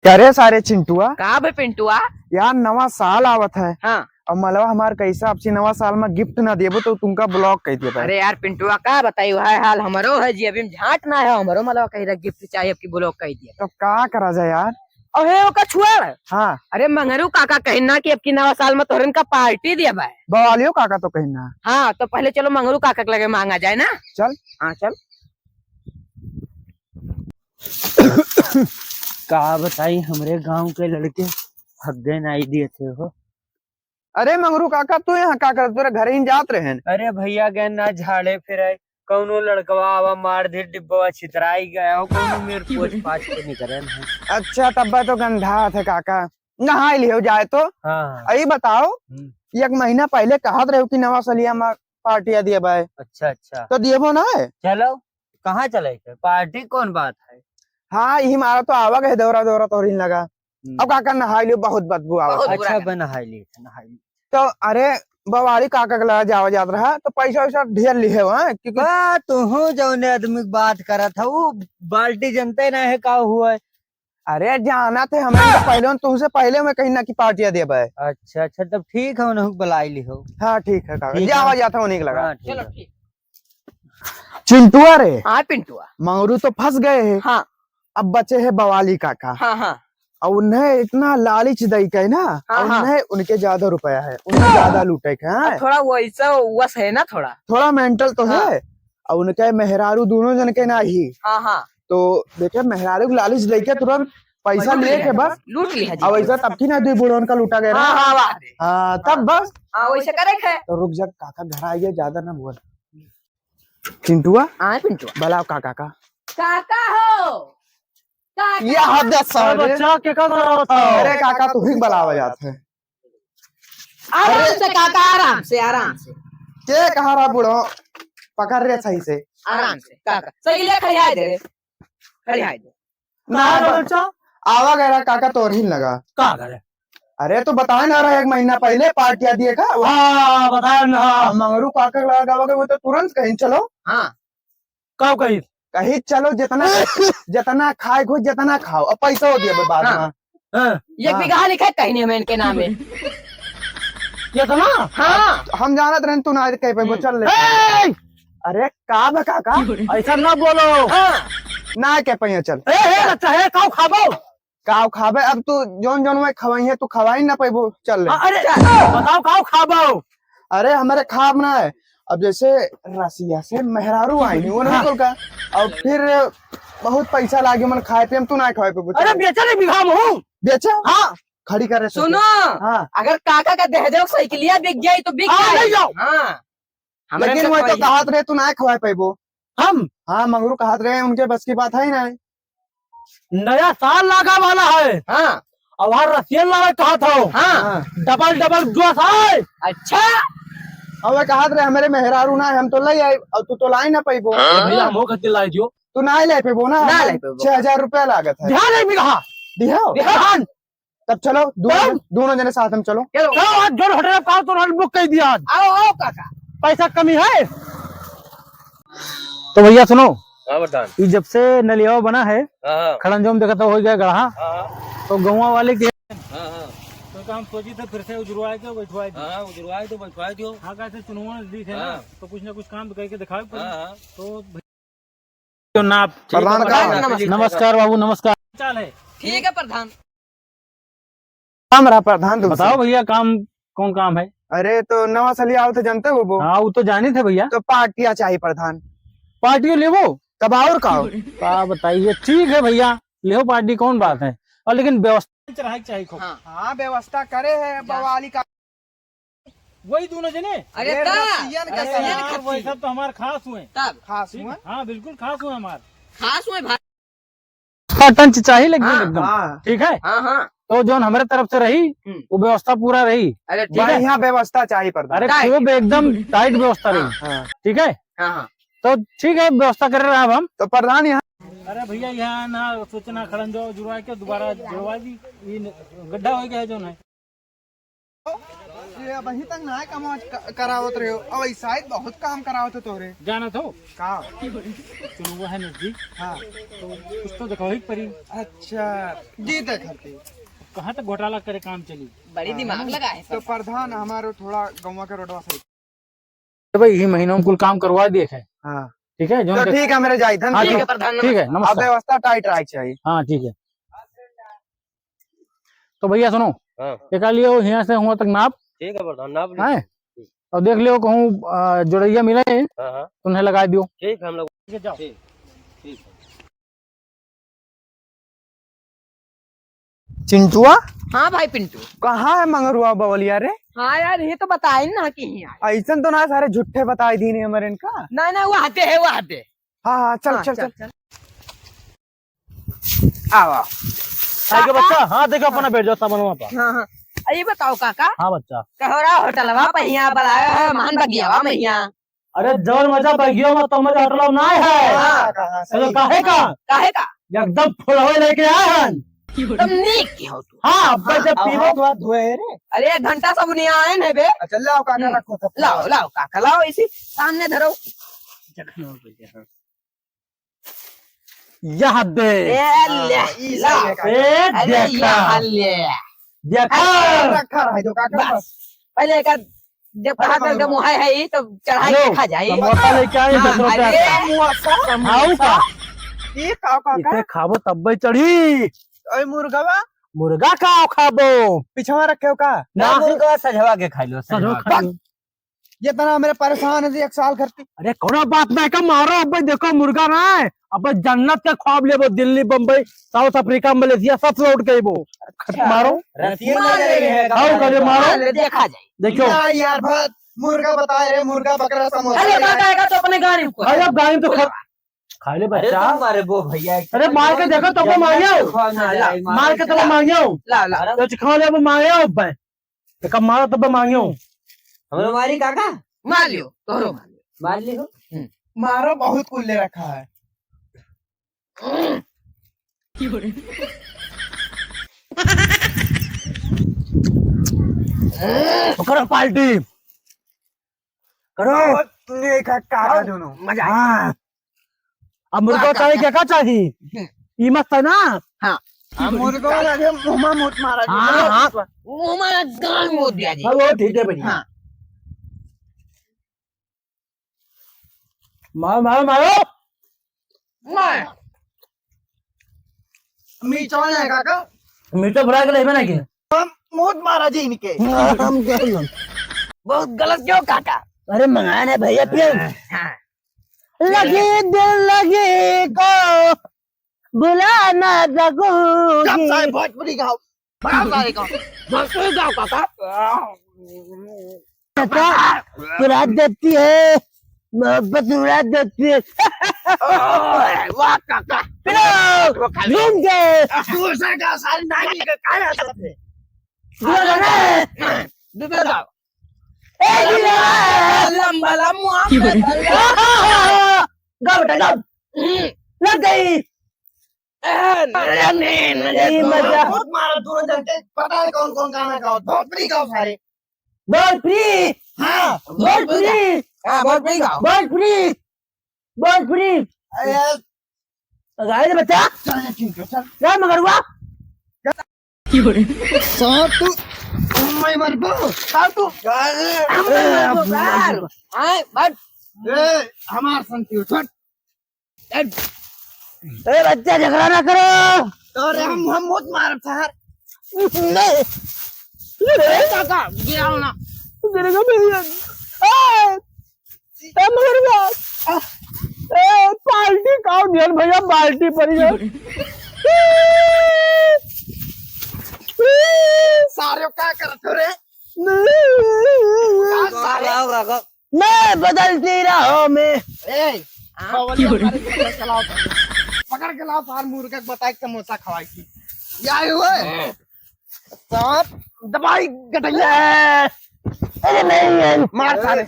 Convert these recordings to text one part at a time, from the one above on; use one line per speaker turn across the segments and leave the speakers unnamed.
करे सारे चिंटुआ
का बे पिंटुआ।
यार नवा साल आवत है।
हाँ।
और मलवा हमार कैसा आपसी नवा साल में गिफ्ट ना देबो तो तुमका ब्लॉक कह दिया।
अरे यार पिंटुआ का बताई है हाल हमरो है जी अभी झाट ना है हमरो मतलब कही रहा गिफ्ट चाहिए आपकी ब्लॉक कह दिया।
तो का करा जाए यार।
अरे वो का छुआ।
हाँ
अरे मंगरू काका कहना कि अब की नवा साल में तोहरन का पार्टी दिया बा।
बवालियो काका तो कहना।
हाँ तो पहले चलो मंगरू काका के लगे मांगा जाए ना।
चल
हाँ चल।
का बताई हमरे गांव के लड़के हग्गे नाई दिए थे हो।
अरे मंगरू काका तू यहाँ का कर तेरे घर ही जात रहे।
अरे भैया गए ना झाड़े फिरे कौनो लड़कवा आवा मार दे डिब्बा छितराई गया हो कौनो मेरे पोछ पाछ के नहीं करे ना।
अच्छा तब तो गंधा थे काका नहा लियो जाए तो।
हाँ
अरे बताओ एक महीना पहले कहत रहे कि नवा सलिया में पार्टिया दिए भाई
अच्छा अच्छा
तो दिएबो ना है।
चलो कहाँ चले थे पार्टी कौन बात है।
हाँ यही मारा तो आवा गए दौरा दौरा तो ही लगा। अब काका नहा लियो बहुत बदबू आवा।
बहुत बुरा
अच्छा
है।
बना ली
तो अरे बवाली काका के लगा जावा जात रहा तो पैसा वैसा ढेर लिहे वहाँ क्योंकि
तू जौने आदमी की बात करा था वो बाल्टी जनते ना है का हुआ है।
अरे जाना थे हमें तो पहले तुमसे पहले मैं कहीं ना की पार्टियां दे भाई।
अच्छा अच्छा तब ठीक है उन्हें बुलाई ली हो।
हाँ ठीक है काका
ठीक है।
जावा जाता उन्हीं के लगा।
हाँ, ठीक
चलो
है।
ठीक।
चिंटुआ रे
हाँ पिंटुआ।
मंगरू तो फंस गए हैं।
हाँ
अब बचे है बवाली काका
हाँ हाँ
और उन्हें इतना लालच दई के ना
हाँ, हाँ।
उन्हें उनके ज्यादा रुपया है उन्हें ज्यादा लूटे के हैं।
अब थोड़ा वैसा वस है ना थोड़ा।
थोड़ा मेंटल तो
हाँ।
है और उनके मेहरारू दोनों जन के ना ही।
हाँ हाँ
तो देखे मेहरारू को लालच दई के तुरंत पैसा
लूट
लिए
लिया
के
जी,
बस।
लूट लिया जी।
अब ऐसा तब की ना दुई बुढ़वन का लूटा गया
हाँ
ना।
हाँ वाह रे।
हाँ तब बस।
हाँ वैसे करे है।
तो रुक जा काका घर आइए ज्यादा ना बोल। चिंटुआ
हाँ पिंटुआ।
बुलाओ काका का।
काका हो काका।
ये हद है सारे।
बच्चा के का करा था
अरे काका तू ही बुलावा जात है।
आराम से काका आराम से आराम से
के कहा रहा बुढ़ो पकड़ रहे सही से।
आराम से काका सही ले खड़िया दे रे खड़िया दे।
ना
बच्चा
आवा गया काका तो ही लगा।
का करे
अरे तो बताए ना रहा एक महीना पहले पार्टियां दिए का
हाँ बताया ना
मंगरू काका लगा वो तो तुरंत कहीं चलो।
हाँ
कब कही
कहीं चलो जितना जितना खाए खुद जितना खाओ और पैसा हो दिया बाद
हाँ।
में।
एक बीघा लिखा है कहीं नहीं हमें इनके नाम में।
कितना
हाँ
हम जानत रहे तू ना कहीं पे वो चल ले। अरे का बे काका
ऐसा ना बोलो
हाँ
ना के पे चल
बच्चा है काऊ खाबो
काव खाबे अब तू जोन जोन में खवाई है तू खवाई ना पे चल ले।
अरे बताओ काऊ खाबो
अरे हमारे खाब ना है। अब जैसे रसिया से मेहरारू आई नहीं वो नहीं बोल का और फिर बहुत पैसा लागे मन खाए पे हम तू ना खाए पे
अरे बेचा नहीं बिघा में हूँ
बेचा
हाँ
खड़ी करे
सुनो
हाँ
अगर काका का दहेज साइकिलिया बिक गई तो बिक
हाँ,
गई।
ले जाओ।
हाँ हमारे
लेकिन
से
वो तो
खवाइए।
कहत रहे तू ना खवाए पेबो।
हम
हाँ मंगरू कहत रहे उनके बस की बात है ही ना।
नया साल लगा वाला है
हाँ
और वहाँ रसियन लगा कहा था
हाँ
डबल डबल जोश है
अच्छा
और वो कहत रहे हमारे मेहरारू ना है हम तो ले आए और तू तो लाई ना पेबो।
भैया हम खत लाई दियो
तू ना ले पेबो ना
ना ले पेबो।
6,000 रुपया लागत है।
ध्यान नहीं बिघा
दिहो
ध्यान
तब चलो दोनों जने साथ हम चलो।
चलो
चलो आज जोर होटल का तो रन बुक कर दिया आज
आओ आओ काका।
पैसा कमी है तो भैया सुनो
हाँ बता
ये जब से नलिया बना है
हाँ
खड़ंजोम देखा तो हो गया गढ़ा
हाँ
तो गाँव वाले के
हाँ
तो हम सोची थे फिर से उजरवाए के बैठवाए
हाँ उधरवाए तो बैठवाए दियो।
हाँ कैसे चुनवा नजदीक है ना
हाँ।
तो कुछ ना कुछ काम तो करके दिखाओ
हाँ
तो तो ना
प्रधान का
नमस्कार बाबू नमस्कार चाल है
ठीक है प्रधान।
काम रहा प्रधान तुमसे।
बताओ भैया काम कौन काम है।
अरे तो नवा सलिया आओ थे जानते हो वो
हाँ वो तो जाने थे भैया
तो पार्टियां चाहिए प्रधान
पार्टी ले वो
तब और का
क्या बताइए ठीक है भैया ले पार्टी कौन बात है और लेकिन व्यवस्था चाहिए खूब।
हाँ
हाँ व्यवस्था करे है बवाली का
वही दोनों जने
अरे
अरे
ता
रसियन का
अरे
सही
यार,
यार, वही सब तो हमारे खास हुए
तब
खास
ठीक
हुआ।
है? हाँ बिल्कुल खास हुए हमारे
खास हुए भाई।
टंच चाहिए लेकिन
हाँ,
एकदम
हाँ
ठीक है
हाँ हाँ
तो जो हमारे तरफ से रही वो व्यवस्था पूरा रही
अरे ठीक है।
बढ़िया व्यवस्था चाहिए प्रधान।
अरे
टाइट।
खूब एकदम टाइट व्यवस्था रही
हाँ
ठीक है
हाँ हाँ
तो ठीक है व्यवस्था कर रहे हैं अब हम
तो प्रधान यहाँ
अरे भैया यहाँ ना सोचना खड़न जाओ जुड़वा के दोबारा जुड़वा दी ये गड्ढा हो गया है जो ना
ये वहीं तक ना कमा करावत रहे हो अब ऐसा ही बहुत काम करावत हो तोरे
जाना तो
का
चलो वो है नजदीक।
हाँ
तो कुछ तो दिखाओ ही परी।
अच्छा जी देखते
कहाँ तक घोटाला करे काम चली।
बड़ी दिमाग लगा है
तो प्रधान हमारे थोड़ा गौवा के रोडवा से
भाई ये महीनों में कुल काम करवा दिए है।
हाँ
ठीक है
तो ठीक है मेरे जाई धन
हाँ
ठीक है
ठीक
प्रधान
ठीक है
अब
नमस्कार।
व्यवस्था टाइट रख चाहिए।
हाँ ठीक है। तो भैया सुनो
हाँ
एक लियो यहाँ से हुआ तक नाप
ठीक है प्रधान नाप
है
लीजिए।
और देख लियो कहूँ जोड़ैया मिले
हाँ हाँ
तो उन्हें लगा दियो।
ठीक है हम लोग
ठीक है जाओ।
ठीक ठीक
चिंटुआ
हाँ भाई पिंटू।
कहाँ है मंगरुआ बवलिया रे
हाँ यार ये तो बताए ना कि ही आए।
ऐसा तो ना सारे झूठे बताए दी नहीं हमारे इनका।
नहीं नहीं वो आते है वो आते।
हाँ हाँ चल
हाँ,
चल चल
आओ आओ।
आगे बच्चा हाँ देखो अपना बैठ जाओ सामान वहाँ पर।
हाँ हाँ ये बताओ काका
हाँ बच्चा।
कहरा होटलवा पहिया बुलाया है मान बगियावा मैया।
अरे जौन मजा बगियो में तो मजा होटल ना है।
हाँ,
चलो काहे का
काहे का
एकदम फुलवे लेके आए हैं।
तुम नीक की हो तू।
हाँ अब जब पीवो
तो धोए रे
अरे 1 घंटा सब नहीं आए न बे।
अच्छा लाओ काका रखो तब
लाओ लाओ काका लाओ इसी सामने धरो।
यह दे
ए ले लाओ। अरे
देखा
यहाँ ले
देखा
रखा रहा जो काका
बस पहले का जब कहा करके मुहाई है ये तो चढ़ाई
हेलो,
देखा जाए।
समोसा लेके आए 10 रुपया का। खाऊ का
ये खाओ काका
इसे खाबो तब भी चढ़ी।
ओए मुर्गावा
मुर्गा खाओ खाबो
पिछवा रखे हो का
ना
सजवा के खा लो
सजो खाओ।
ये तना मेरे परेशान है जी 1 साल करती
अरे कोनो बात नहीं का मारो अब देखो मुर्गा ना है अब जन्नत के ख्वाब ले वो Delhi Bombay south Africa Malaysia सब लौट गई वो मारो खाओ करे मारो
देखा जाए।
देखो
यार बात मुर्गा बताए रे मुर्गा बकरा समोसा
अरे काका आएगा तो अपने गाड़ी को
भाई अब गाय तो खा ले बच्चा।
हमारे वो भैया
अरे मार के देखो तब मांगे मार के तब मांगे
ला ला
तो खा ले मांगे भाई कब मारो तब मांगे
हम मारी काका
मार लियो तोरो
मार ली हो
मारो बहुत कुल ले रखा है
करो पार्टी करो
देखा काका दोनों
मजा आया।
हाँ अब मुर्गा चाहिए क्या चाहिए ये मस्त है ना।
अब मुर्गा लगे मुंह मुट मारा
हाँ हाँ
वो हमारा गान मोद दिया जी।
वो ठीक है भैया।
हाँ
मारो मारो मारो
मार
मीठा है काका
मीठा भरा के नहीं बना के
मुट मारा जी इनके
बहुत गलत क्यों काका।
अरे मंगाने भैया फिर
हाँ
लगी दिल लगी को बुला ना सकूंगी।
साहब भोजपुरी गाओ
बड़ा सारे का भोजपुरी गाँव काका।
तुरा देती है मोहब्बत उड़ा देती है।
ओए, वाह काका
घूम गए
दूसरे का सारी नानी का खाया सबने
दूसरा गाँव
लग
लंबा लम्बा
गई
नहीं
मजा
मुट मारा दोनों जन पता है कौन कौन गाना गाओ भोजपुरी गाओ सारे
बोल फ्री
हाँ
बोल फ्री
हाँ भोजपुरी गाँव
बोल फ्री बोल फ्री गाय बच्चा
चल ठीक है चल
क्या मगर हुआ
साहब तू मैं मर गो साहब तू हमार संती छोड़
अरे बच्चा झगड़ा ना करो।
अरे हम मुट मार सर
काका गिराओ ना
तेरे को मिल मगर हुआ पार्टी काउ दिया भैया पार्टी पर
सारे क्या करत हो रे
मैं बदलती रहा मैं
ए चलाओ पकड़ के लाओ सार मुर्गा बताए समोसा खवाई की यार हुए साहब दवाई गटैया
अरे नहीं
मार सारे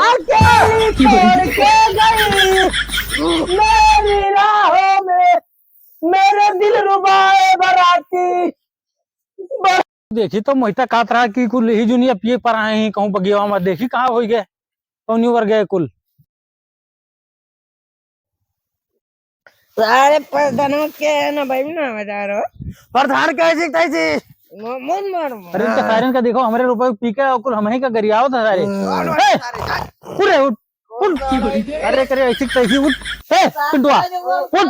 अकेली छोड़ के गई देखी तो मोहिता कात रहा कि कुल ही जुनिया पिए पर आए ही कहूँ बगिया में देखी कहाँ हो गए कौन वर गए कुल।
अरे प्रधानों के है ना भाई ना बता रहा
प्रधान कैसे कैसे
मन मार
अरे इनका सायरन का देखो हमारे रुपए पी के और कुल हम ही का गरियाओ था सारे। उठ उठ उठ अरे करे ऐसी तैसी उठ पिंटुआ उठ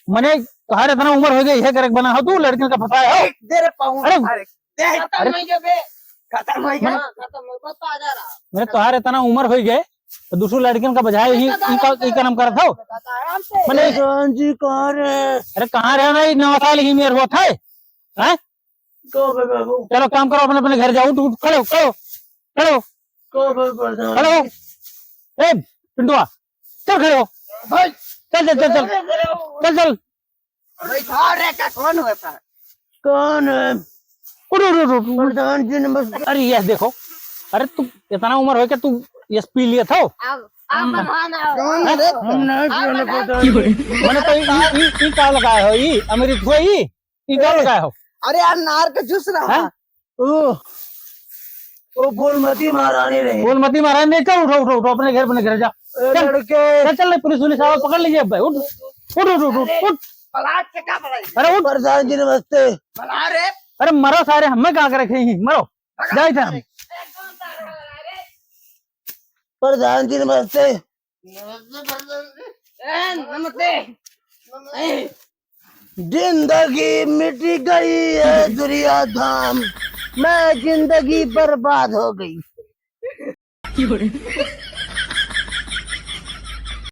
मने तुम्हारे इतना उम्र हो गई है करे बना हो तू लड़कियों का फंसाया हो।
दे रे पाऊं
अरे
खत्म हो गया बे खत्म हो गया
मेरे तुम्हारे इतना उम्र हो गए तो दूसरी लड़कियों का बजाय ही इनका नाम करत हो मने
जी कौन
अरे कहाँ रहे भाई 9 साल ही मेरे हुआ था हैं चलो काम करो अपने अपने घर जाओ उठ खड़ो खड़ो खड़ो खड़ो ए पिंटुआ चल खड़े हो चल चल चल चल चल चल
कौन हुआ था
कौन उठ उठ उठ
प्रधान जी नमस्ते
अरे ये देखो अरे तू इतना उम्र हो क्या तू ये पी लिया था
कौन रे
मैंने तो ई का लगाया हो ई अमृत हुआ ई का लगाया हो।
अरे यार नार का जूस रहा
हैं?
ओ फूलमती महारानी रही
फूलमती महाराज ने चल उठो उठो उठो अपने घर जा
लड़के
चल पुलिस पुलिस आओ पकड़ लीजिए भाई उठ उठ उठ उठ उठ
पलाट से क्या पलाई
अरे उठ
प्रधान जी नमस्ते बना रे
अरे मरो सारे हमें कहा रखे ही मरो जाए थे हम
प्रधान जी नमस्ते जिंदगी मिट गई है दुनिया धाम मैं जिंदगी बर्बाद हो गई